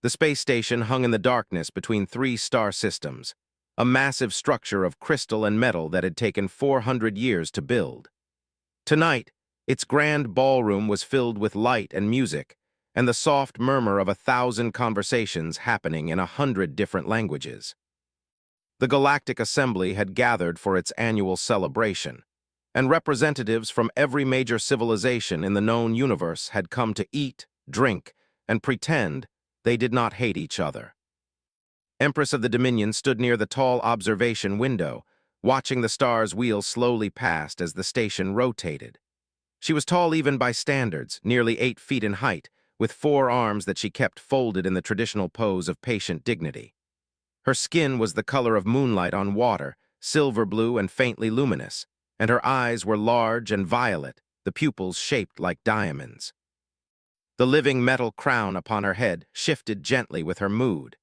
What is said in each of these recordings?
The space station hung in the darkness between three star systems, a massive structure of crystal and metal that had taken 400 years to build. Tonight, its grand ballroom was filled with light and music, and the soft murmur of 1,000 conversations happening in 100 different languages. The Galactic Assembly had gathered for its annual celebration, and representatives from every major civilization in the known universe had come to eat, drink, and pretend they did not hate each other. Empress of the Dominion stood near the tall observation window, watching the stars wheel slowly past as the station rotated. She was tall even by standards, nearly 8 feet in height, with 4 arms that she kept folded in the traditional pose of patient dignity. Her skin was the color of moonlight on water, silver blue and faintly luminous, and her eyes were large and violet, the pupils shaped like diamonds. The living metal crown upon her head shifted gently with her mood,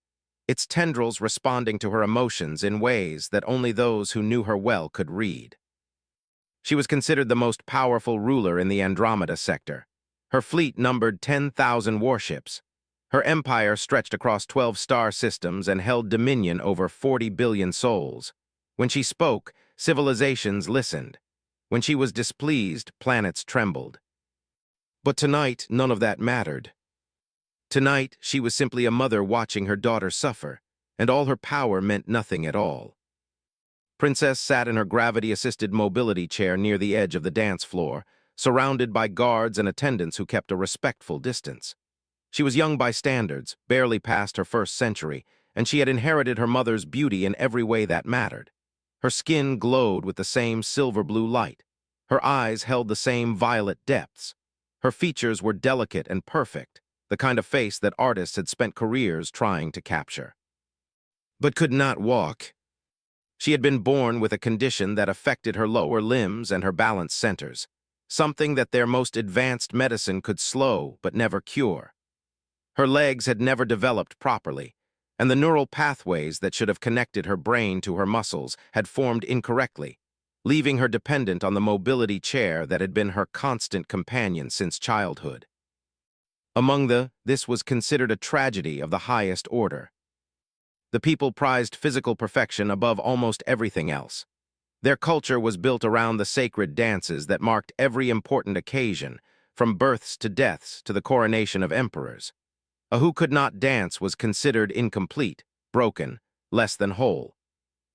its tendrils responding to her emotions in ways that only those who knew her well could read. She was considered the most powerful ruler in the Andromeda sector. Her fleet numbered 10,000 warships. Her empire stretched across 12 star systems and held dominion over 40 billion souls. When she spoke, civilizations listened. When she was displeased, planets trembled. But tonight, none of that mattered. Tonight, she was simply a mother watching her daughter suffer, and all her power meant nothing at all. Princess sat in her gravity-assisted mobility chair near the edge of the dance floor, surrounded by guards and attendants who kept a respectful distance. She was young by standards, barely past her first century, and she had inherited her mother's beauty in every way that mattered. Her skin glowed with the same silver-blue light. Her eyes held the same violet depths. Her features were delicate and perfect, the kind of face that artists had spent careers trying to capture. But could not walk. She had been born with a condition that affected her lower limbs and her balance centers, something that their most advanced medicine could slow but never cure. Her legs had never developed properly, and the neural pathways that should have connected her brain to her muscles had formed incorrectly, leaving her dependent on the mobility chair that had been her constant companion since childhood. This was considered a tragedy of the highest order. The people prized physical perfection above almost everything else. Their culture was built around the sacred dances that marked every important occasion, from births to deaths to the coronation of emperors. A who could not dance was considered incomplete, broken, less than whole.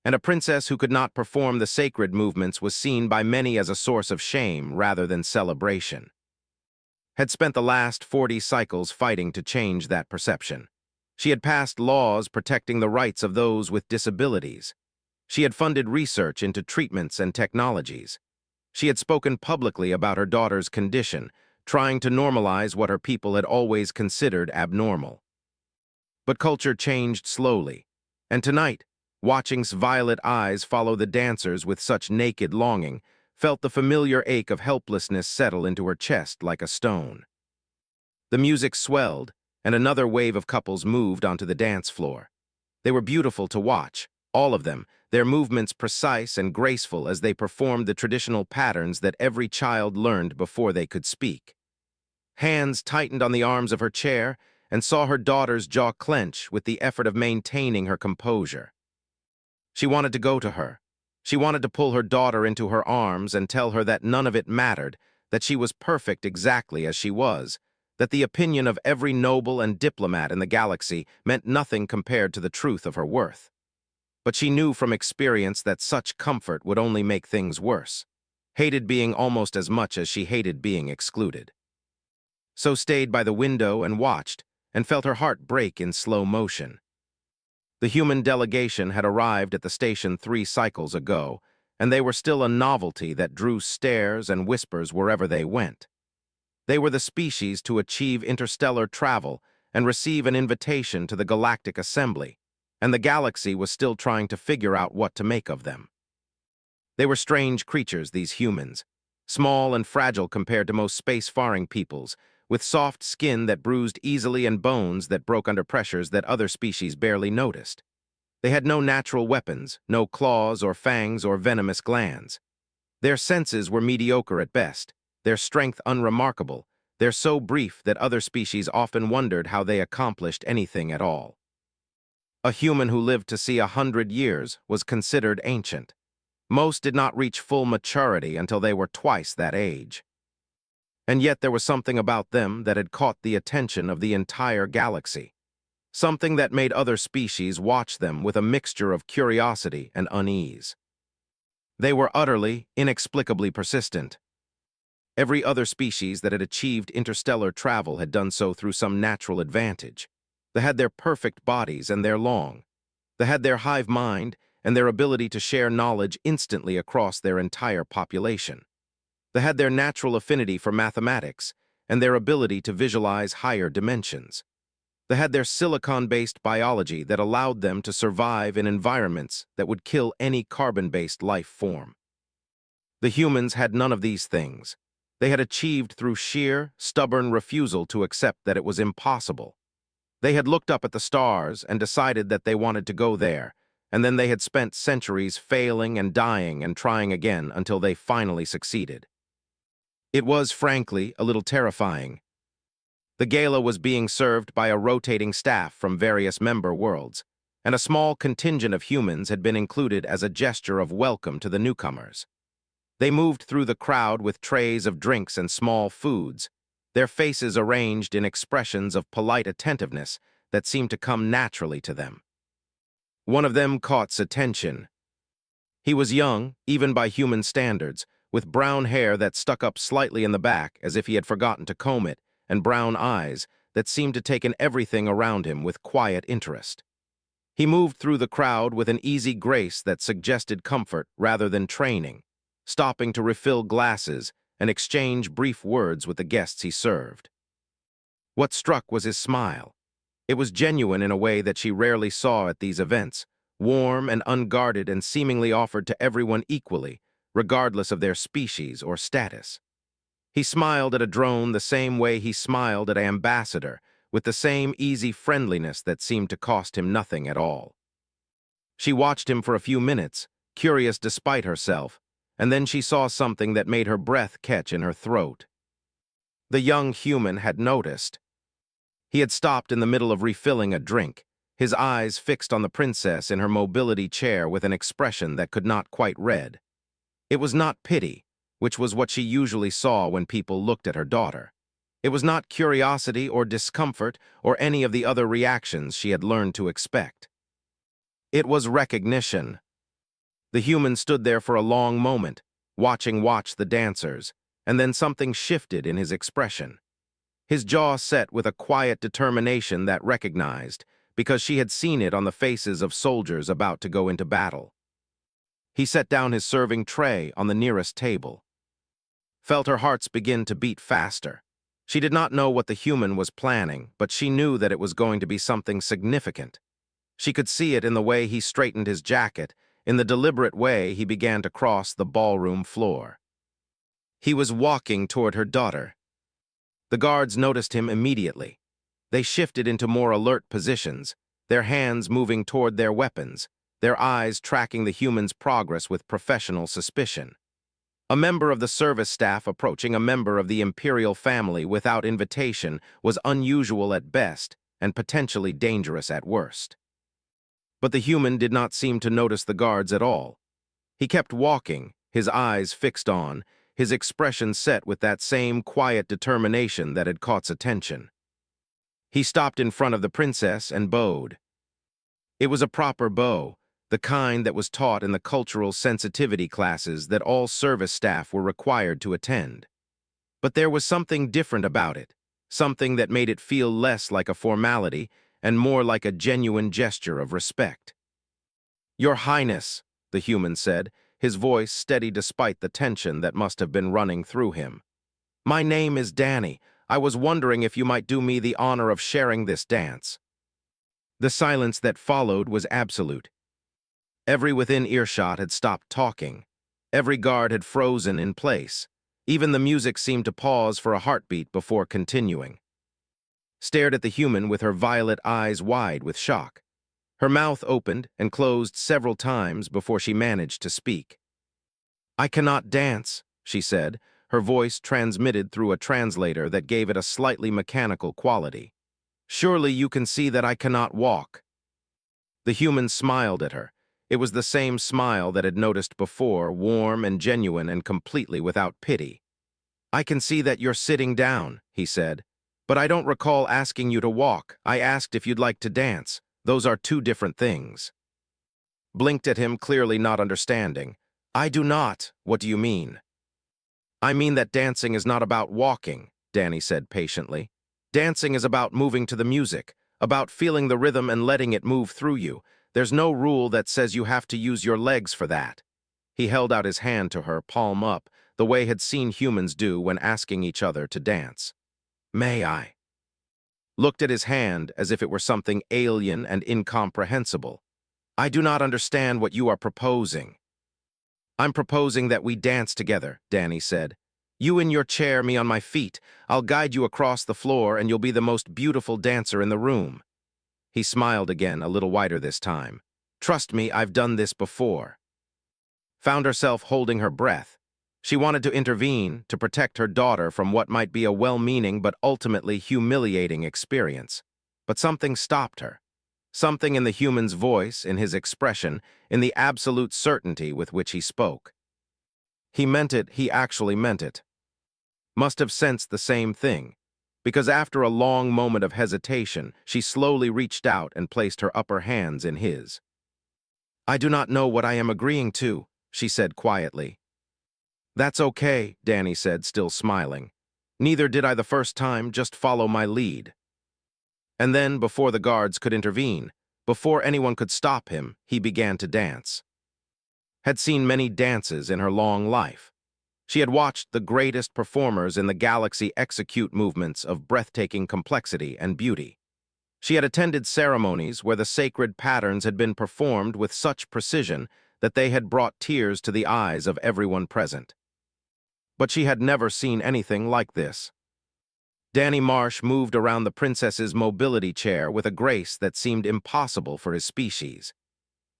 And a princess who could not perform the sacred movements was seen by many as a source of shame rather than celebration. Had spent the last 40 cycles fighting to change that perception. She had passed laws protecting the rights of those with disabilities. She had funded research into treatments and technologies. She had spoken publicly about her daughter's condition, trying to normalize what her people had always considered abnormal. But culture changed slowly, and tonight, watching's violet eyes follow the dancers with such naked longing, felt the familiar ache of helplessness settle into her chest like a stone. The music swelled, and another wave of couples moved onto the dance floor. They were beautiful to watch, all of them, their movements precise and graceful as they performed the traditional patterns that every child learned before they could speak. Hands tightened on the arms of her chair and saw her daughter's jaw clench with the effort of maintaining her composure. She wanted to go to her. She wanted to pull her daughter into her arms and tell her that none of it mattered, that she was perfect exactly as she was, that the opinion of every noble and diplomat in the galaxy meant nothing compared to the truth of her worth. But she knew from experience that such comfort would only make things worse, hated being almost as much as she hated being excluded. So stayed by the window and watched, and felt her heart break in slow motion. The human delegation had arrived at the station 3 cycles ago, and they were still a novelty that drew stares and whispers wherever they went. They were the species to achieve interstellar travel and receive an invitation to the Galactic Assembly, and the galaxy was still trying to figure out what to make of them. They were strange creatures, these humans, small and fragile compared to most space-faring peoples, with soft skin that bruised easily and bones that broke under pressures that other species barely noticed. They had no natural weapons, no claws or fangs or venomous glands. Their senses were mediocre at best, their strength unremarkable, They're so brief that other species often wondered how they accomplished anything at all. A human who lived to see 100 years was considered ancient. Most did not reach full maturity until they were twice that age. And yet there was something about them that had caught the attention of the entire galaxy. Something that made other species watch them with a mixture of curiosity and unease. They were utterly, inexplicably persistent. Every other species that had achieved interstellar travel had done so through some natural advantage. They had their perfect bodies and their long. They had their hive mind and their ability to share knowledge instantly across their entire population. They had their natural affinity for mathematics and their ability to visualize higher dimensions. They had their silicon-based biology that allowed them to survive in environments that would kill any carbon-based life form. The humans had none of these things. They had achieved through sheer, stubborn refusal to accept that it was impossible. They had looked up at the stars and decided that they wanted to go there, and then they had spent centuries failing and dying and trying again until they finally succeeded. It was, frankly, a little terrifying. The gala was being served by a rotating staff from various member worlds, and a small contingent of humans had been included as a gesture of welcome to the newcomers. They moved through the crowd with trays of drinks and small foods, their faces arranged in expressions of polite attentiveness that seemed to come naturally to them. One of them caught attention. He was young, even by human standards, with brown hair that stuck up slightly in the back as if he had forgotten to comb it, and brown eyes that seemed to take in everything around him with quiet interest. He moved through the crowd with an easy grace that suggested comfort rather than training, stopping to refill glasses and exchange brief words with the guests he served. What struck was his smile. It was genuine in a way that she rarely saw at these events, warm and unguarded and seemingly offered to everyone equally, regardless of their species or status. He smiled at a drone the same way he smiled at an ambassador, with the same easy friendliness that seemed to cost him nothing at all. She watched him for a few minutes, curious despite herself, and then she saw something that made her breath catch in her throat. The young human had noticed. He had stopped in the middle of refilling a drink, his eyes fixed on the princess in her mobility chair with an expression that could not quite read. It was not pity, which was what she usually saw when people looked at her daughter. It was not curiosity or discomfort or any of the other reactions she had learned to expect. It was recognition. The human stood there for a long moment, watching the dancers, and then something shifted in his expression. His jaw set with a quiet determination that recognized, because she had seen it on the faces of soldiers about to go into battle. He set down his serving tray on the nearest table. Felt her hearts begin to beat faster. She did not know what the human was planning, but she knew that it was going to be something significant. She could see it in the way he straightened his jacket, in the deliberate way he began to cross the ballroom floor. He was walking toward her daughter. The guards noticed him immediately. They shifted into more alert positions, their hands moving toward their weapons, their eyes tracking the human's progress with professional suspicion. A member of the service staff approaching a member of the imperial family without invitation was unusual at best and potentially dangerous at worst. But the human did not seem to notice the guards at all. He kept walking, his eyes fixed on, his expression set with that same quiet determination that had caught attention. He stopped in front of the princess and bowed. It was a proper bow, the kind that was taught in the cultural sensitivity classes that all service staff were required to attend. But there was something different about it, something that made it feel less like a formality and more like a genuine gesture of respect. "Your Highness," the human said, his voice steady despite the tension that must have been running through him. "My name is Danny. I was wondering if you might do me the honor of sharing this dance." The silence that followed was absolute. Every within earshot had stopped talking. Every guard had frozen in place. Even the music seemed to pause for a heartbeat before continuing. Stared at the human with her violet eyes wide with shock. Her mouth opened and closed several times before she managed to speak. "I cannot dance," she said, her voice transmitted through a translator that gave it a slightly mechanical quality. "Surely you can see that I cannot walk." The human smiled at her. It was the same smile that had noticed before, warm and genuine and completely without pity. "I can see that you're sitting down," he said. "But I don't recall asking you to walk. I asked if you'd like to dance. Those are two different things." Blinked at him, clearly not understanding. "I do not. What do you mean?" "I mean that dancing is not about walking," Danny said patiently. "Dancing is about moving to the music, about feeling the rhythm and letting it move through you. There's no rule that says you have to use your legs for that." He held out his hand to her, palm up, the way he'd seen humans do when asking each other to dance. "May I?" Looked at his hand as if it were something alien and incomprehensible. "I do not understand what you are proposing." "I'm proposing that we dance together," Danny said. "You in your chair, me on my feet. I'll guide you across the floor and you'll be the most beautiful dancer in the room." He smiled again, a little wider this time. "Trust me, I've done this before." Found herself holding her breath. She wanted to intervene, to protect her daughter from what might be a well-meaning but ultimately humiliating experience. But something stopped her. Something in the human's voice, in his expression, in the absolute certainty with which he spoke. He meant it, he actually meant it. Must have sensed the same thing, because after a long moment of hesitation, she slowly reached out and placed her upper hands in his. "I do not know what I am agreeing to," she said quietly. "That's okay," Danny said, still smiling. "Neither did I the first time, just follow my lead." And then, before the guards could intervene, before anyone could stop him, he began to dance. Had seen many dances in her long life. She had watched the greatest performers in the galaxy execute movements of breathtaking complexity and beauty. She had attended ceremonies where the sacred patterns had been performed with such precision that they had brought tears to the eyes of everyone present. But she had never seen anything like this. Danny Marsh moved around the princess's mobility chair with a grace that seemed impossible for his species.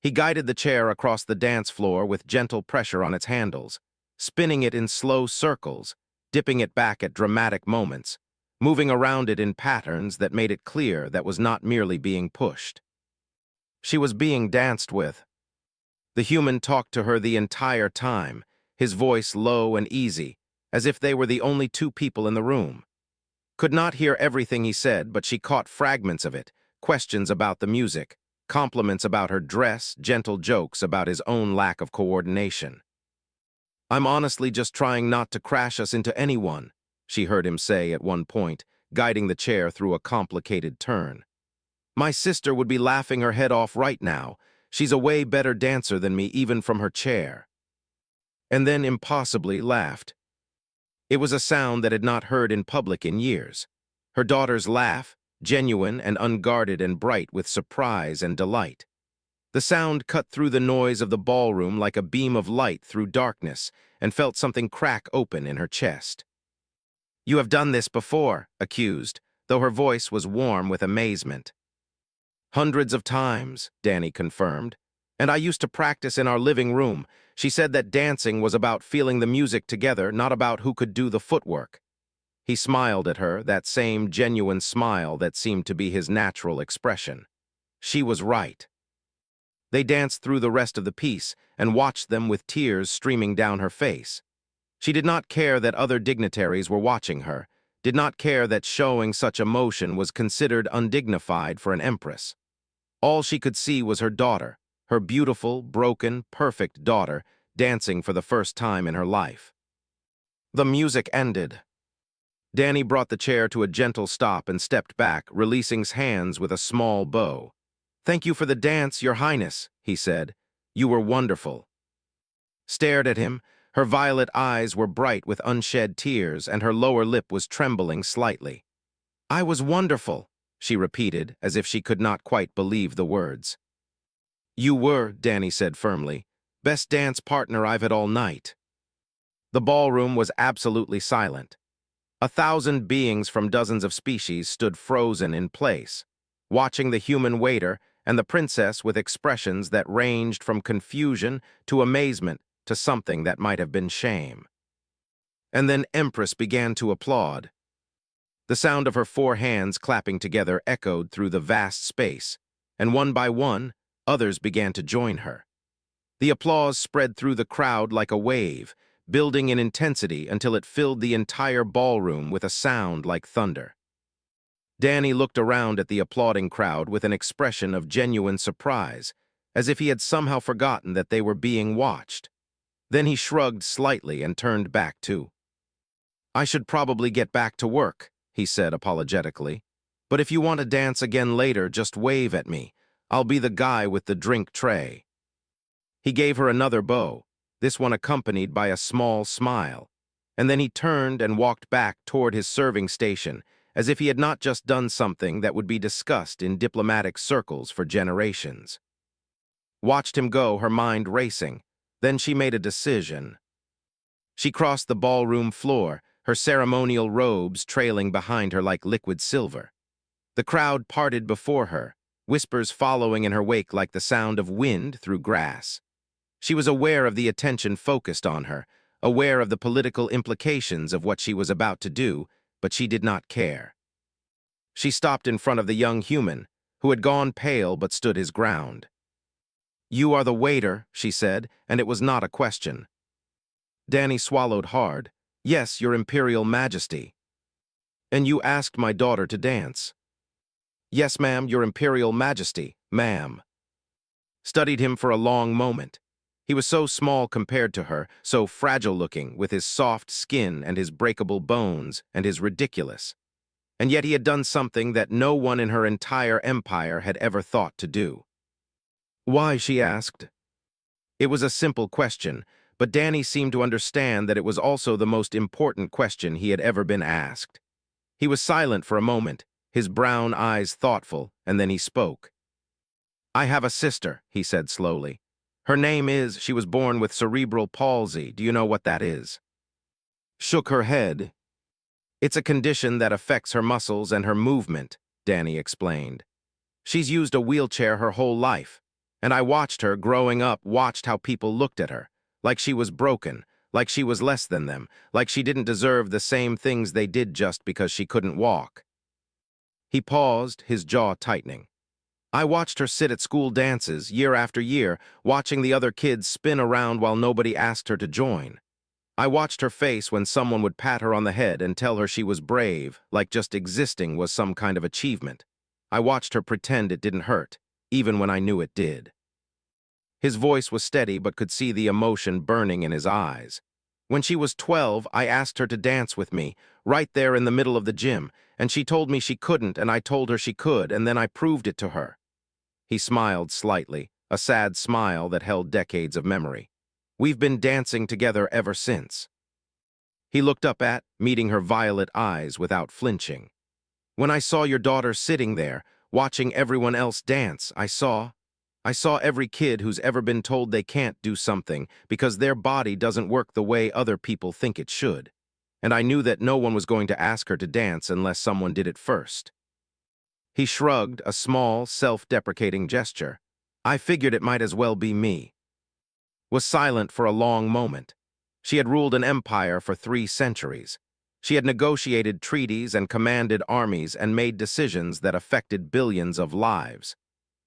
He guided the chair across the dance floor with gentle pressure on its handles, spinning it in slow circles, dipping it back at dramatic moments, moving around it in patterns that made it clear that was not merely being pushed. She was being danced with. The human talked to her the entire time, his voice low and easy, as if they were the only two people in the room. Could not hear everything he said, but she caught fragments of it, questions about the music, compliments about her dress, gentle jokes about his own lack of coordination. "I'm honestly just trying not to crash us into anyone," she heard him say at one point, guiding the chair through a complicated turn. "My sister would be laughing her head off right now. She's a way better dancer than me, even from her chair." And then impossibly laughed. It was a sound that had not heard in public in years. Her daughter's laugh, genuine and unguarded and bright with surprise and delight. The sound cut through the noise of the ballroom like a beam of light through darkness and felt something crack open in her chest. "You have done this before," accused, though her voice was warm with amazement. "Hundreds of times," Danny confirmed. "And I used to practice in our living room." She said that dancing was about feeling the music together, not about who could do the footwork. He smiled at her, that same genuine smile that seemed to be his natural expression. She was right. They danced through the rest of the piece and watched them with tears streaming down her face. She did not care that other dignitaries were watching her, did not care that showing such emotion was considered undignified for an empress. All she could see was her daughter, her beautiful, broken, perfect daughter, dancing for the first time in her life. The music ended. Danny brought the chair to a gentle stop and stepped back, releasing his hands with a small bow. "Thank you for the dance, Your Highness," he said. "You were wonderful." Stared at him. Her violet eyes were bright with unshed tears, and her lower lip was trembling slightly. "I was wonderful," she repeated, as if she could not quite believe the words. "You were," Danny said firmly. "Best dance partner I've had all night." The ballroom was absolutely silent. 1,000 beings from dozens of species stood frozen in place, watching the human waiter and the princess with expressions that ranged from confusion to amazement to something that might have been shame. And then Empress began to applaud. The sound of her four hands clapping together echoed through the vast space, and one by one, others began to join her. The applause spread through the crowd like a wave, building in intensity until it filled the entire ballroom with a sound like thunder. Danny looked around at the applauding crowd with an expression of genuine surprise, as if he had somehow forgotten that they were being watched. Then he shrugged slightly and turned back too. "I should probably get back to work," he said apologetically. "But if you want to dance again later, just wave at me. I'll be the guy with the drink tray." He gave her another bow, this one accompanied by a small smile, and then he turned and walked back toward his serving station, as if he had not just done something that would be discussed in diplomatic circles for generations. Watched him go, her mind racing. Then she made a decision. She crossed the ballroom floor, her ceremonial robes trailing behind her like liquid silver. The crowd parted before her, whispers following in her wake like the sound of wind through grass. She was aware of the attention focused on her, aware of the political implications of what she was about to do, but she did not care. She stopped in front of the young human, who had gone pale but stood his ground. "You are the waiter," she said, and it was not a question. Danny swallowed hard. "Yes, your Imperial Majesty." "And you asked my daughter to dance." "Yes, ma'am, your Imperial Majesty, ma'am." Studied him for a long moment. He was so small compared to her, so fragile-looking, with his soft skin and his breakable bones and his ridiculous. And yet he had done something that no one in her entire empire had ever thought to do. "Why?" she asked. It was a simple question, but Danny seemed to understand that it was also the most important question he had ever been asked. He was silent for a moment, his brown eyes thoughtful, and then he spoke. "I have a sister," he said slowly. "Her name is, she was born with cerebral palsy. Do you know what that is?" Shook her head. "It's a condition that affects her muscles and her movement," Danny explained. "She's used a wheelchair her whole life, and I watched her growing up, watched how people looked at her, like she was broken, like she was less than them, like she didn't deserve the same things they did just because she couldn't walk." He paused, his jaw tightening. "I watched her sit at school dances, year after year, watching the other kids spin around while nobody asked her to join. I watched her face when someone would pat her on the head and tell her she was brave, like just existing was some kind of achievement. I watched her pretend it didn't hurt, even when I knew it did." His voice was steady but could see the emotion burning in his eyes. "When she was 12, I asked her to dance with me, right there in the middle of the gym, and she told me she couldn't, and I told her she could, and then I proved it to her." He smiled slightly, a sad smile that held decades of memory. "We've been dancing together ever since." He looked up at, meeting her violet eyes without flinching. "When I saw your daughter sitting there, watching everyone else dance, I saw every kid who's ever been told they can't do something because their body doesn't work the way other people think it should. And I knew that no one was going to ask her to dance unless someone did it first." He shrugged, a small, self-deprecating gesture. "I figured it might as well be me." Was silent for a long moment. She had ruled an empire for 3 centuries. She had negotiated treaties and commanded armies and made decisions that affected billions of lives.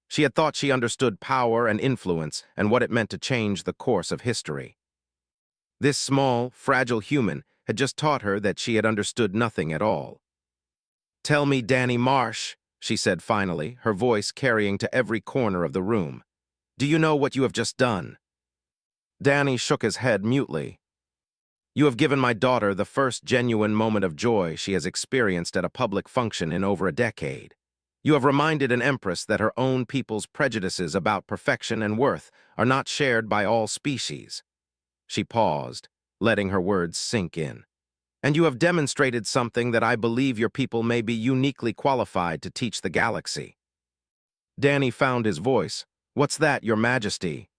She had thought she understood power and influence and what it meant to change the course of history. This small, fragile human had just taught her that she had understood nothing at all. "Tell me, Danny Marsh," she said finally, her voice carrying to every corner of the room. "Do you know what you have just done?" Danny shook his head mutely. "You have given my daughter the first genuine moment of joy she has experienced at a public function in over a decade. You have reminded an empress that her own people's prejudices about perfection and worth are not shared by all species." She paused, letting her words sink in. "And you have demonstrated something that I believe your people may be uniquely qualified to teach the galaxy." Danny found his voice. "What's that, Your Majesty?"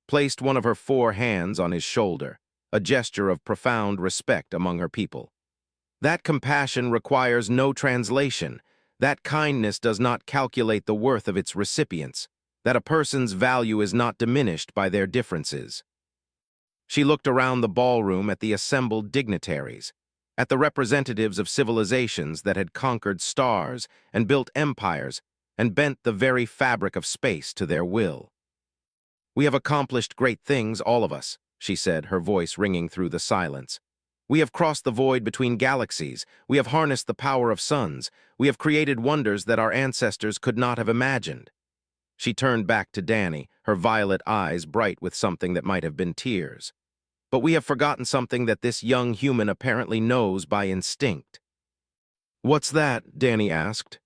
Placed one of her 4 hands on his shoulder, a gesture of profound respect among her people. "That compassion requires no translation. That kindness does not calculate the worth of its recipients. That a person's value is not diminished by their differences." She looked around the ballroom at the assembled dignitaries, at the representatives of civilizations that had conquered stars and built empires and bent the very fabric of space to their will. "We have accomplished great things, all of us," she said, her voice ringing through the silence. "We have crossed the void between galaxies. We have harnessed the power of suns. We have created wonders that our ancestors could not have imagined." She turned back to Danny, her violet eyes bright with something that might have been tears. "But we have forgotten something that this young human apparently knows by instinct." "What's that?" Danny asked.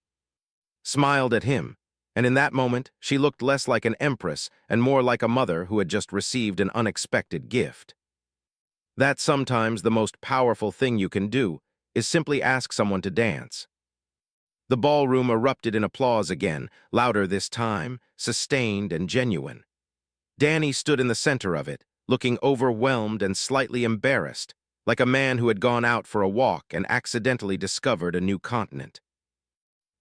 Smiled at him, and in that moment she looked less like an empress and more like a mother who had just received an unexpected gift. "That sometimes the most powerful thing you can do is simply ask someone to dance." The ballroom erupted in applause again, louder this time, sustained and genuine. Danny stood in the center of it, looking overwhelmed and slightly embarrassed, like a man who had gone out for a walk and accidentally discovered a new continent.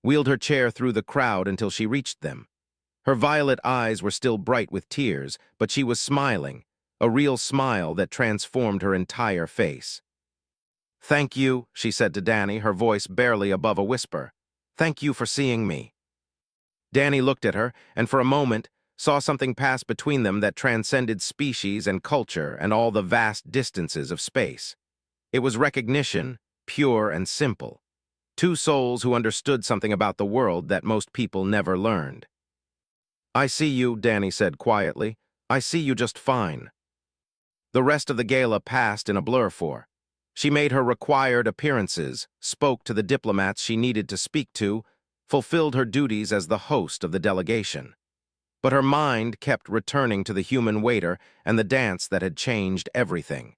Wheeled her chair through the crowd until she reached them. Her violet eyes were still bright with tears, but she was smiling, a real smile that transformed her entire face. "Thank you," she said to Danny, her voice barely above a whisper. "Thank you for seeing me." Danny looked at her, and for a moment saw something pass between them that transcended species and culture and all the vast distances of space. It was recognition, pure and simple. Two souls who understood something about the world that most people never learned. "I see you," Danny said quietly. "I see you just fine." The rest of the gala passed in a blur for her. She made her required appearances, spoke to the diplomats she needed to speak to, fulfilled her duties as the host of the delegation. But her mind kept returning to the human waiter and the dance that had changed everything.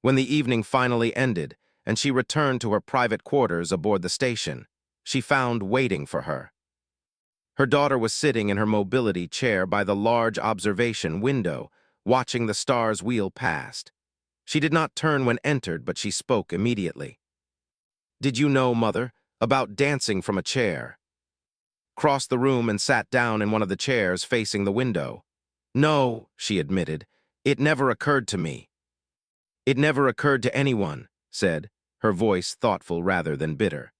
When the evening finally ended, and she returned to her private quarters aboard the station, she found waiting for her. Her daughter was sitting in her mobility chair by the large observation window, watching the stars wheel past. She did not turn when entered, but she spoke immediately. "Did you know, Mother, about dancing from a chair?" Crossed the room and sat down in one of the chairs facing the window. "No," she admitted. "It never occurred to me." "It never occurred to anyone," said, her voice thoughtful rather than bitter.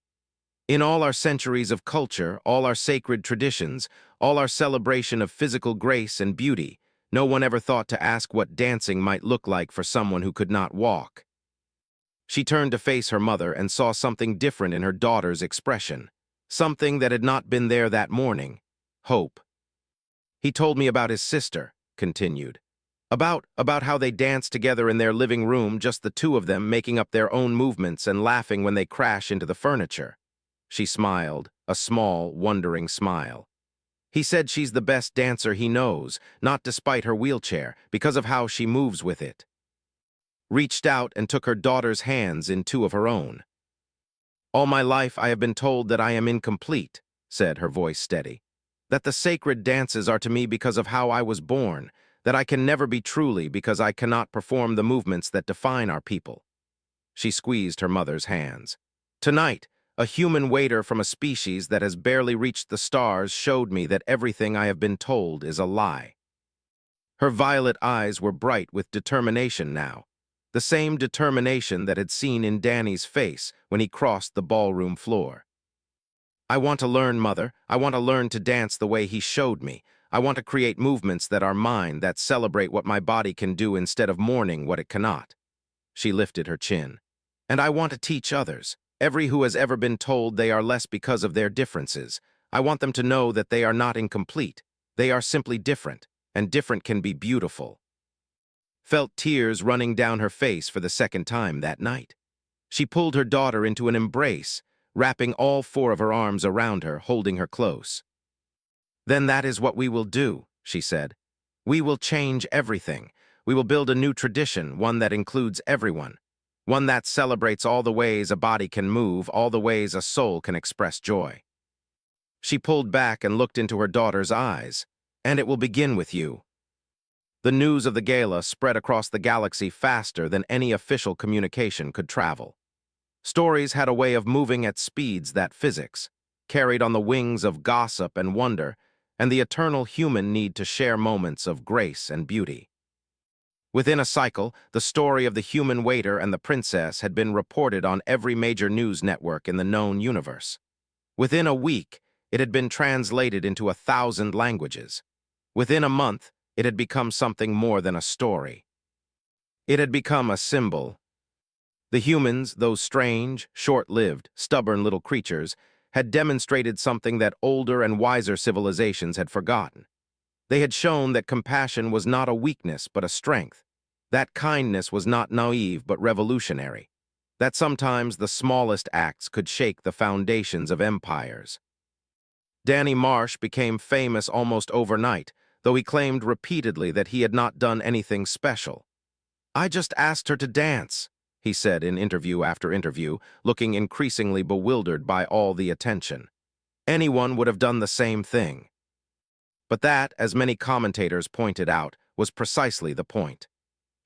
"In all our centuries of culture, all our sacred traditions, all our celebration of physical grace and beauty, no one ever thought to ask what dancing might look like for someone who could not walk." She turned to face her mother and saw something different in her daughter's expression, something that had not been there that morning: hope. "He told me about his sister," continued. About how they danced together in their living room, just the two of them, making up their own movements and laughing when they crash into the furniture." She smiled, a small, wondering smile. "He said she's the best dancer he knows, not despite her wheelchair, because of how she moves with it." Reached out and took her daughter's hands in two of her own. "All my life I have been told that I am incomplete," said, her voice steady. "That the sacred dances are to me because of how I was born, that I can never be truly because I cannot perform the movements that define our people." She squeezed her mother's hands. "Tonight, a human waiter from a species that has barely reached the stars showed me that everything I have been told is a lie." Her violet eyes were bright with determination now, the same determination that had seen in Danny's face when he crossed the ballroom floor. "I want to learn, Mother. I want to learn to dance the way he showed me. I want to create movements that are mine, that celebrate what my body can do instead of mourning what it cannot." She lifted her chin. "And I want to teach others, every who has ever been told they are less because of their differences. I want them to know that they are not incomplete. They are simply different, and different can be beautiful." Felt tears running down her face for the second time that night. She pulled her daughter into an embrace, wrapping all four of her arms around her, holding her close. "Then that is what we will do," she said. "We will change everything. We will build a new tradition, one that includes everyone. One that celebrates all the ways a body can move, all the ways a soul can express joy." She pulled back and looked into her daughter's eyes. "And it will begin with you." The news of the gala spread across the galaxy faster than any official communication could travel. Stories had a way of moving at speeds that physics, carried on the wings of gossip and wonder, and the eternal human need to share moments of grace and beauty. Within a cycle, the story of the human waiter and the princess had been reported on every major news network in the known universe. Within a week, it had been translated into 1,000 languages. Within a month, it had become something more than a story. It had become a symbol. The humans, those strange, short-lived, stubborn little creatures, had demonstrated something that older and wiser civilizations had forgotten. They had shown that compassion was not a weakness but a strength, that kindness was not naive but revolutionary, that sometimes the smallest acts could shake the foundations of empires. Danny Marsh became famous almost overnight, though he claimed repeatedly that he had not done anything special. "I just asked her to dance," he said in interview after interview, looking increasingly bewildered by all the attention. Anyone would have done the same thing. But that, as many commentators pointed out, was precisely the point.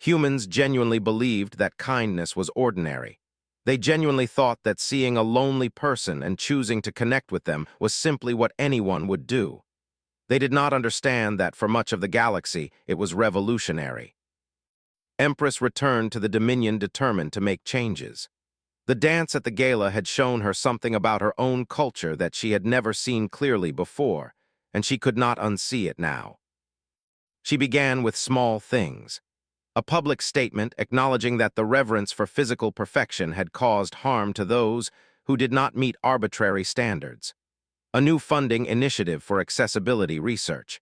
Humans genuinely believed that kindness was ordinary. They genuinely thought that seeing a lonely person and choosing to connect with them was simply what anyone would do. They did not understand that for much of the galaxy, it was revolutionary. Empress returned to the Dominion determined to make changes. The dance at the gala had shown her something about her own culture that she had never seen clearly before, and she could not unsee it now. She began with small things. A public statement acknowledging that the reverence for physical perfection had caused harm to those who did not meet arbitrary standards. A new funding initiative for accessibility research.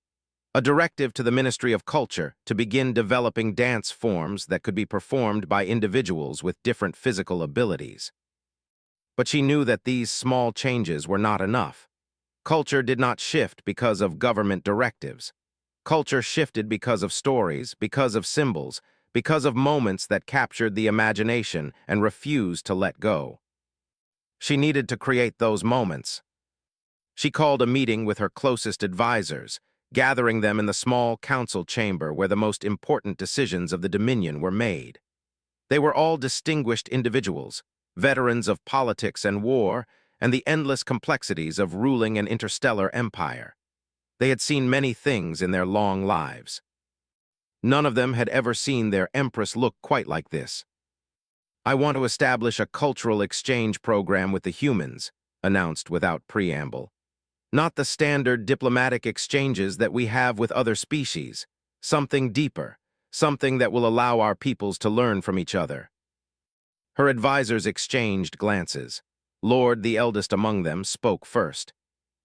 A directive to the Ministry of Culture to begin developing dance forms that could be performed by individuals with different physical abilities. But she knew that these small changes were not enough. Culture did not shift because of government directives. Culture shifted because of stories, because of symbols, because of moments that captured the imagination and refused to let go. She needed to create those moments. She called a meeting with her closest advisors, gathering them in the small council chamber where the most important decisions of the Dominion were made. They were all distinguished individuals, veterans of politics and war, and the endless complexities of ruling an interstellar empire. They had seen many things in their long lives. None of them had ever seen their Empress look quite like this. "I want to establish a cultural exchange program with the humans," announced without preamble. "Not the standard diplomatic exchanges that we have with other species. Something deeper, something that will allow our peoples to learn from each other." Her advisors exchanged glances. Lord, the eldest among them, spoke first.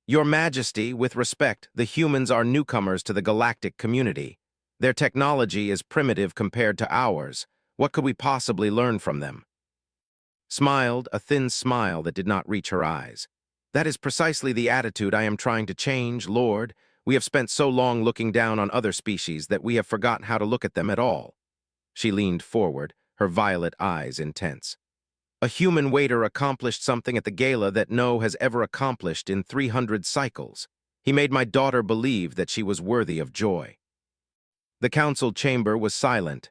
"Your Majesty, with respect, the humans are newcomers to the galactic community. Their technology is primitive compared to ours. What could we possibly learn from them?" Smiled, a thin smile that did not reach her eyes. "That is precisely the attitude I am trying to change, Lord. We have spent so long looking down on other species that we have forgotten how to look at them at all." She leaned forward, her violet eyes intense. "A human waiter accomplished something at the gala that no has ever accomplished in 300 cycles. He made my daughter believe that she was worthy of joy." The council chamber was silent.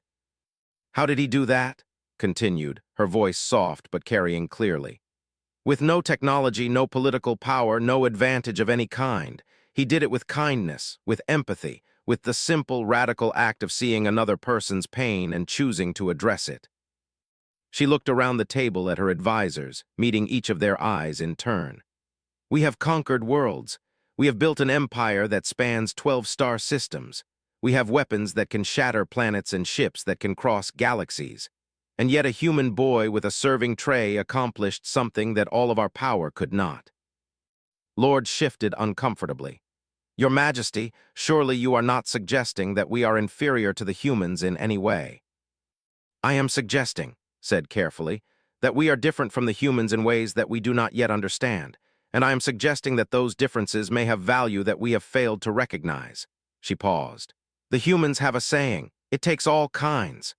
"How did he do that?" continued, her voice soft but carrying clearly. "With no technology, no political power, no advantage of any kind. He did it with kindness, with empathy, with the simple, radical act of seeing another person's pain and choosing to address it." She looked around the table at her advisors, meeting each of their eyes in turn. "We have conquered worlds. We have built an empire that spans 12-star systems. We have weapons that can shatter planets and ships that can cross galaxies. And yet a human boy with a serving tray accomplished something that all of our power could not." Lord shifted uncomfortably. "Your Majesty, surely you are not suggesting that we are inferior to the humans in any way." "I am suggesting," said carefully, "that we are different from the humans in ways that we do not yet understand, and I am suggesting that those differences may have value that we have failed to recognize." She paused. "The humans have a saying, 'It takes all kinds.'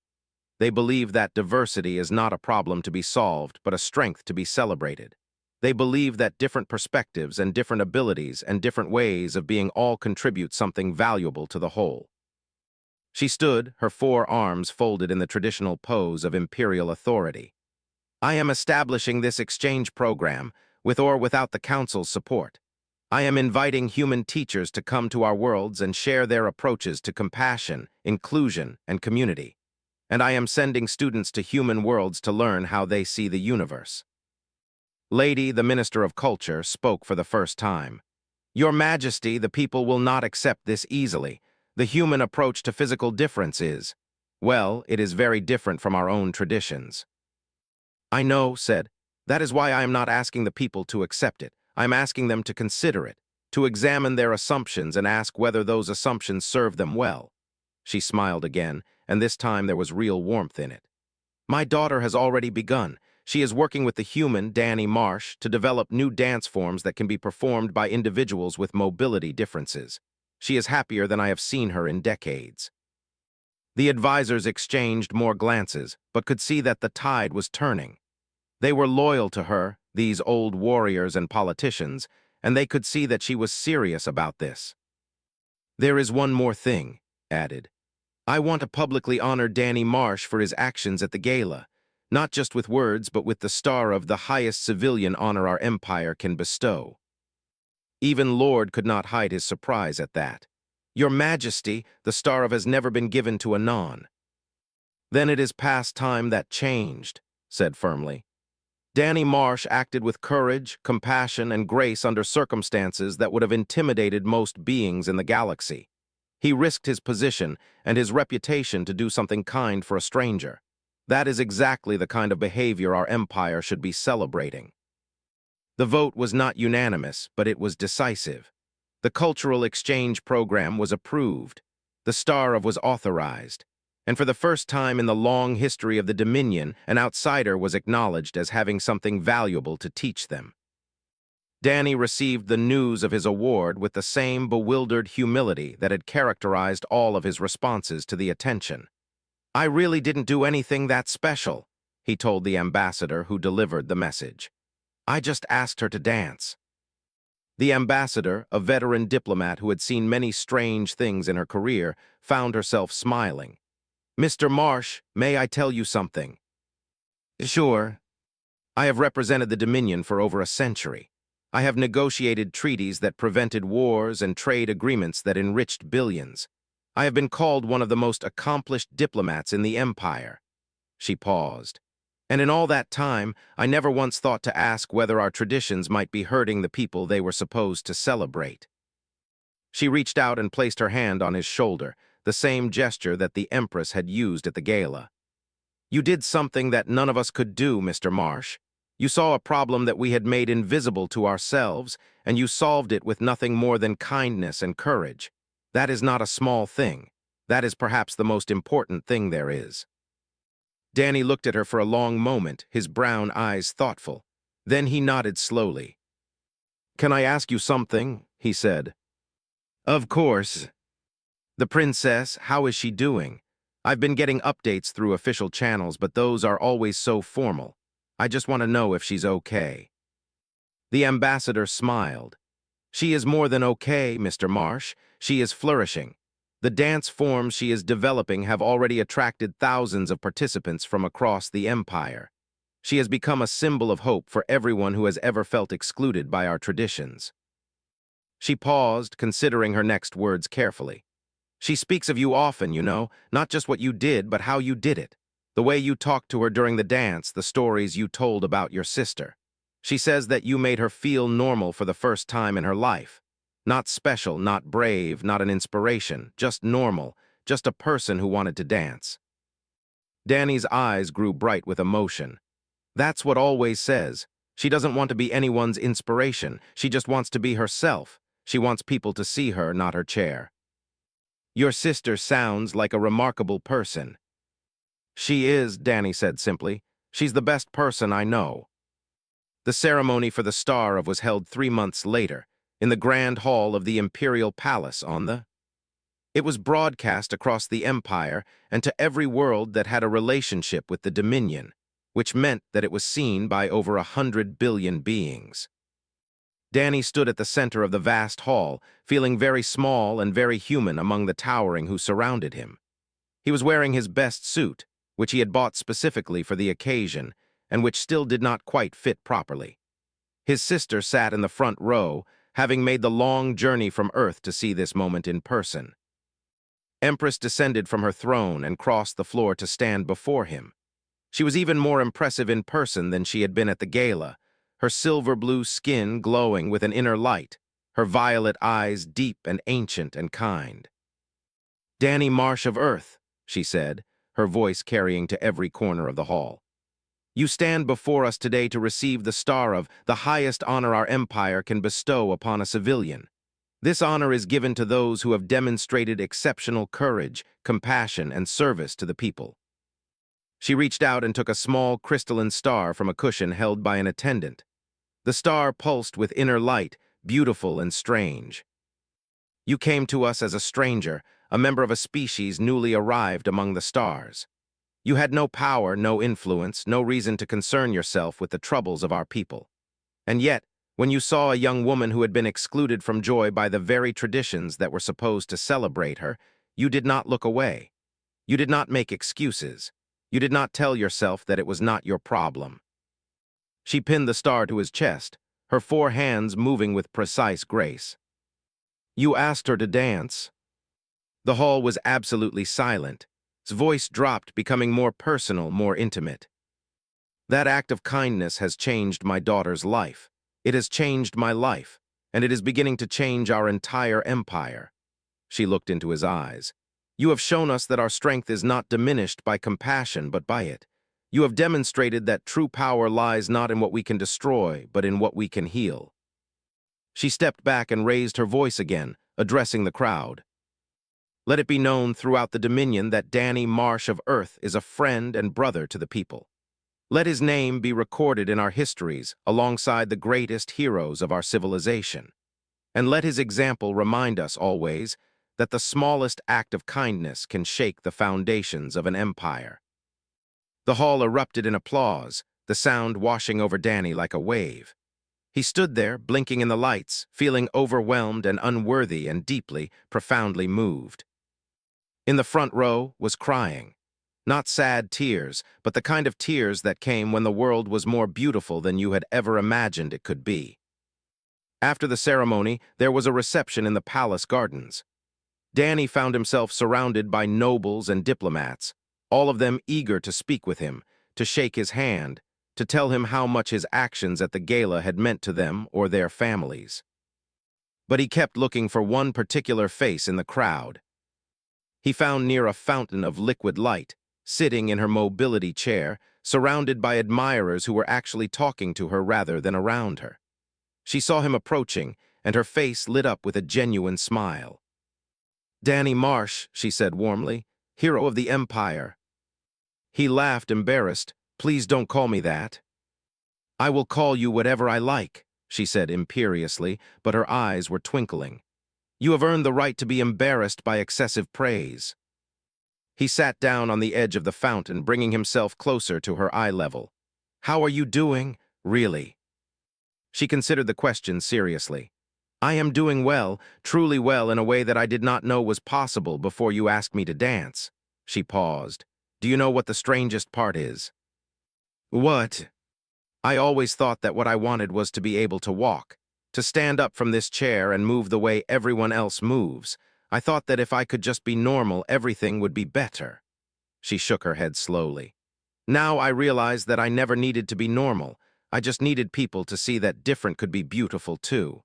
They believe that diversity is not a problem to be solved, but a strength to be celebrated. They believe that different perspectives and different abilities and different ways of being all contribute something valuable to the whole." She stood, her 4 arms folded in the traditional pose of imperial authority. "I am establishing this exchange program, with or without the Council's support. I am inviting human teachers to come to our worlds and share their approaches to compassion, inclusion, and community. And I am sending students to human worlds to learn how they see the universe. Lady, the Minister of Culture, spoke for the first time. Your Majesty, the people will not accept this easily. The human approach to physical difference is, well, it is very different from our own traditions. I know, said. That is why I am not asking the people to accept it. I am asking them to consider it, to examine their assumptions and ask whether those assumptions serve them well. She smiled again, and this time there was real warmth in it. My daughter has already begun. She is working with the human, Danny Marsh, to develop new dance forms that can be performed by individuals with mobility differences. She is happier than I have seen her in decades. The advisors exchanged more glances, but could see that the tide was turning. They were loyal to her, these old warriors and politicians, and they could see that she was serious about this. There is one more thing, added. I want to publicly honor Danny Marsh for his actions at the gala, not just with words, but with the star of the highest civilian honor our empire can bestow. Even Lord could not hide his surprise at that. Your Majesty, the star of has never been given to a non. Then it is past time that changed, said firmly. Danny Marsh acted with courage, compassion, and grace under circumstances that would have intimidated most beings in the galaxy. He risked his position and his reputation to do something kind for a stranger. That is exactly the kind of behavior our empire should be celebrating. The vote was not unanimous, but it was decisive. The cultural exchange program was approved. The Star of was authorized. And for the first time in the long history of the Dominion, an outsider was acknowledged as having something valuable to teach them. Danny received the news of his award with the same bewildered humility that had characterized all of his responses to the attention. I really didn't do anything that special, he told the ambassador who delivered the message. I just asked her to dance. The ambassador, a veteran diplomat who had seen many strange things in her career, found herself smiling. Mr. Marsh, may I tell you something? Sure. I have represented the Dominion for over a century. I have negotiated treaties that prevented wars and trade agreements that enriched billions. I have been called one of the most accomplished diplomats in the Empire. She paused. And in all that time, I never once thought to ask whether our traditions might be hurting the people they were supposed to celebrate. She reached out and placed her hand on his shoulder, the same gesture that the Empress had used at the gala. You did something that none of us could do, Mr. Marsh. You saw a problem that we had made invisible to ourselves, and you solved it with nothing more than kindness and courage. That is not a small thing. That is perhaps the most important thing there is. Danny looked at her for a long moment, his brown eyes thoughtful. Then he nodded slowly. Can I ask you something? He said. Of course. The princess, how is she doing? I've been getting updates through official channels, but those are always so formal. I just want to know if she's okay. The ambassador smiled. She is more than okay, Mr. Marsh. She is flourishing. The dance forms she is developing have already attracted thousands of participants from across the empire. She has become a symbol of hope for everyone who has ever felt excluded by our traditions. She paused, considering her next words carefully. She speaks of you often, you know, not just what you did, but how you did it. The way you talked to her during the dance, the stories you told about your sister. She says that you made her feel normal for the first time in her life. Not special, not brave, not an inspiration, just normal, just a person who wanted to dance. Danny's eyes grew bright with emotion. That's what Always says. She doesn't want to be anyone's inspiration. She just wants to be herself. She wants people to see her, not her chair. Your sister sounds like a remarkable person. She is, Danny said simply. She's the best person I know. The ceremony for the Star of was held 3 months later, in the Grand Hall of the Imperial Palace on the... It was broadcast across the Empire and to every world that had a relationship with the Dominion, which meant that it was seen by over 100 billion beings. Danny stood at the center of the vast hall, feeling very small and very human among the towering who surrounded him. He was wearing his best suit, which he had bought specifically for the occasion, and which still did not quite fit properly. His sister sat in the front row, having made the long journey from Earth to see this moment in person. Empress descended from her throne and crossed the floor to stand before him. She was even more impressive in person than she had been at the gala, her silver-blue skin glowing with an inner light, her violet eyes deep and ancient and kind. "Danny Marsh of Earth," she said, her voice carrying to every corner of the hall. "You stand before us today to receive the star of the highest honor our empire can bestow upon a civilian. This honor is given to those who have demonstrated exceptional courage, compassion, and service to the people." She reached out and took a small crystalline star from a cushion held by an attendant. The star pulsed with inner light, beautiful and strange. "You came to us as a stranger, a member of a species newly arrived among the stars. You had no power, no influence, no reason to concern yourself with the troubles of our people. And yet, when you saw a young woman who had been excluded from joy by the very traditions that were supposed to celebrate her, you did not look away. You did not make excuses. You did not tell yourself that it was not your problem." She pinned the star to his chest, her 4 hands moving with precise grace. "You asked her to dance." The hall was absolutely silent. His voice dropped, becoming more personal, more intimate. "That act of kindness has changed my daughter's life. It has changed my life, and it is beginning to change our entire empire." She looked into his eyes. "You have shown us that our strength is not diminished by compassion, but by it. You have demonstrated that true power lies not in what we can destroy, but in what we can heal." She stepped back and raised her voice again, addressing the crowd. "Let it be known throughout the Dominion that Danny Marsh of Earth is a friend and brother to the people. Let his name be recorded in our histories alongside the greatest heroes of our civilization. And let his example remind us always that the smallest act of kindness can shake the foundations of an empire." The hall erupted in applause, the sound washing over Danny like a wave. He stood there, blinking in the lights, feeling overwhelmed and unworthy and deeply, profoundly moved. In the front row was crying. Not sad tears, but the kind of tears that came when the world was more beautiful than you had ever imagined it could be. After the ceremony, there was a reception in the palace gardens. Danny found himself surrounded by nobles and diplomats, all of them eager to speak with him, to shake his hand, to tell him how much his actions at the gala had meant to them or their families. But he kept looking for one particular face in the crowd. He found near a fountain of liquid light, sitting in her mobility chair, surrounded by admirers who were actually talking to her rather than around her. She saw him approaching, and her face lit up with a genuine smile. "Danny Marsh," she said warmly, "hero of the Empire." He laughed, embarrassed. "Please don't call me that." "I will call you whatever I like," she said imperiously, but her eyes were twinkling. "You have earned the right to be embarrassed by excessive praise." He sat down on the edge of the fountain, bringing himself closer to her eye level. "How are you doing, really?" She considered the question seriously. "I am doing well, truly well, in a way that I did not know was possible before you asked me to dance." She paused. "Do you know what the strangest part is?" "What?" "I always thought that what I wanted was to be able to walk, to stand up from this chair and move the way everyone else moves. I thought that if I could just be normal, everything would be better." She shook her head slowly. "Now I realize that I never needed to be normal. I just needed people to see that different could be beautiful too."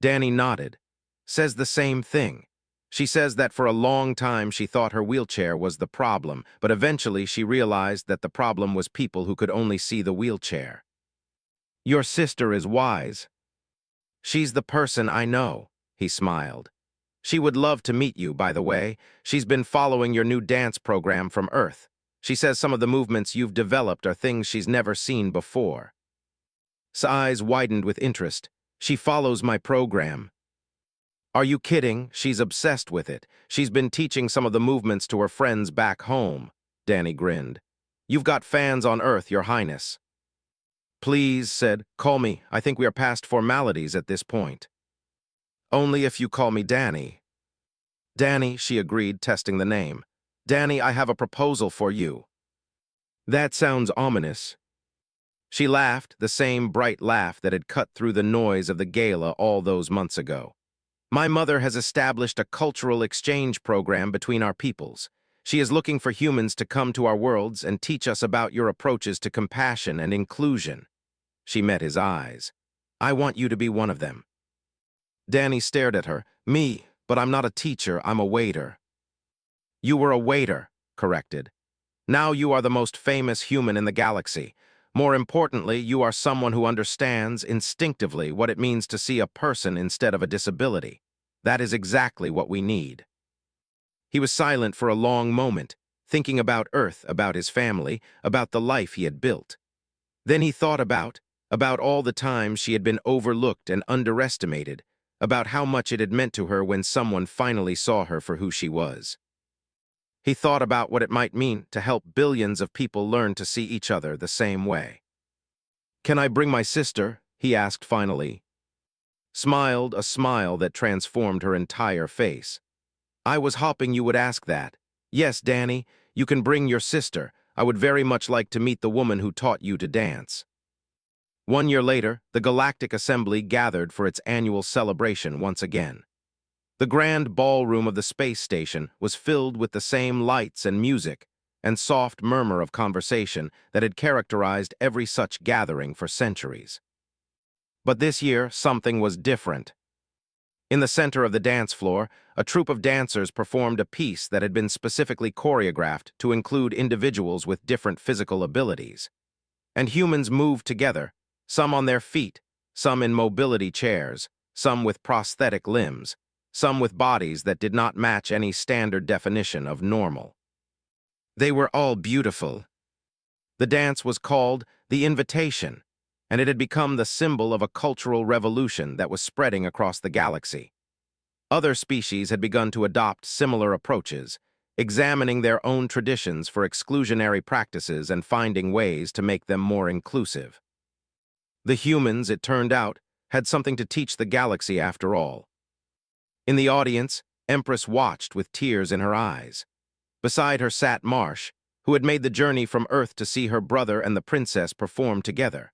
Danny nodded. "Says the same thing. She says that for a long time she thought her wheelchair was the problem, but eventually she realized that the problem was people who could only see the wheelchair." "Your sister is wise." "She's the person I know," he smiled. "She would love to meet you, by the way. She's been following your new dance program from Earth. She says some of the movements you've developed are things she's never seen before." His eyes widened with interest. "She follows my program." "Are you kidding? She's obsessed with it. She's been teaching some of the movements to her friends back home." Danny grinned. "You've got fans on Earth, Your Highness." "Please," said, "call me. I think we are past formalities at this point." "Only if you call me Danny." "Danny," she agreed, testing the name. "Danny, I have a proposal for you." "That sounds ominous." She laughed, the same bright laugh that had cut through the noise of the gala all those months ago. My mother has established a cultural exchange program between our peoples. She is looking for humans to come to our worlds and teach us about your approaches to compassion and inclusion. She met his eyes. I want you to be one of them. Danny stared at her. Me, but I'm not a teacher, I'm a waiter. You were a waiter, corrected. Now you are the most famous human in the galaxy. More importantly, you are someone who understands instinctively what it means to see a person instead of a disability. That is exactly what we need. He was silent for a long moment, thinking about Earth, about his family, about the life he had built. Then he thought about all the times she had been overlooked and underestimated, about how much it had meant to her when someone finally saw her for who she was. He thought about what it might mean to help billions of people learn to see each other the same way. "Can I bring my sister?" he asked finally. Smiled a smile that transformed her entire face. "I was hoping you would ask that. Yes, Danny, you can bring your sister. I would very much like to meet the woman who taught you to dance." 1 year later, the Galactic Assembly gathered for its annual celebration once again. The grand ballroom of the space station was filled with the same lights and music and soft murmur of conversation that had characterized every such gathering for centuries. But this year, something was different. In the center of the dance floor, a troupe of dancers performed a piece that had been specifically choreographed to include individuals with different physical abilities. And humans moved together, some on their feet, some in mobility chairs, some with prosthetic limbs, some with bodies that did not match any standard definition of normal. They were all beautiful. The dance was called the Invitation, and it had become the symbol of a cultural revolution that was spreading across the galaxy. Other species had begun to adopt similar approaches, examining their own traditions for exclusionary practices and finding ways to make them more inclusive. The humans, it turned out, had something to teach the galaxy after all. In the audience, Empress watched with tears in her eyes. Beside her sat Marsh, who had made the journey from Earth to see her brother and the princess perform together.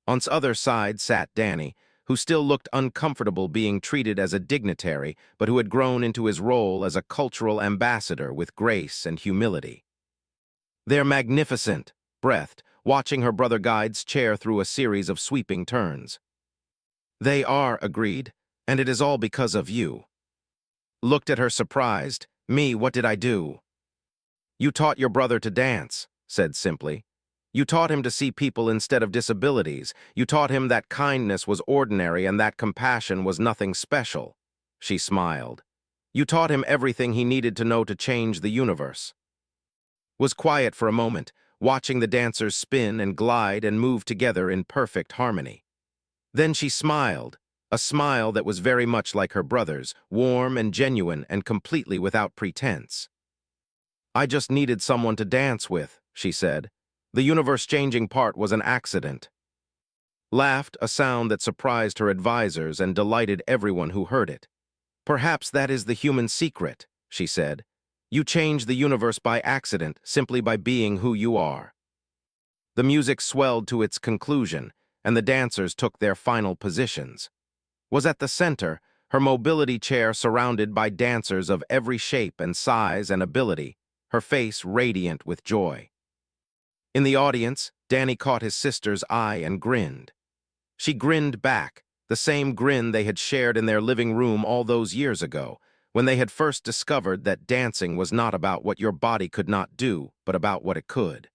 On the other side sat Danny, who still looked uncomfortable being treated as a dignitary, but who had grown into his role as a cultural ambassador with grace and humility. "They're magnificent," breathed, watching her brother guide's chair through a series of sweeping turns. "They are," agreed, "and it is all because of you." Looked at her surprised. "Me, what did I do?" "You taught your brother to dance," said simply. "You taught him to see people instead of disabilities. You taught him that kindness was ordinary and that compassion was nothing special." She smiled. "You taught him everything he needed to know to change the universe." Was quiet for a moment, watching the dancers spin and glide and move together in perfect harmony. Then she smiled, a smile that was very much like her brother's, warm and genuine and completely without pretense. "I just needed someone to dance with," she said. "The universe-changing part was an accident." Laughed, a sound that surprised her advisors and delighted everyone who heard it. "Perhaps that is the human secret," she said. "You change the universe by accident, simply by being who you are." The music swelled to its conclusion, and the dancers took their final positions. Was at the center, her mobility chair surrounded by dancers of every shape and size and ability, her face radiant with joy. In the audience, Danny caught his sister's eye and grinned. She grinned back, the same grin they had shared in their living room all those years ago, when they had first discovered that dancing was not about what your body could not do, but about what it could.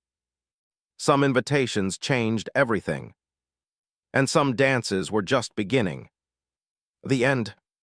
Some invitations changed everything, and some dances were just beginning. The end.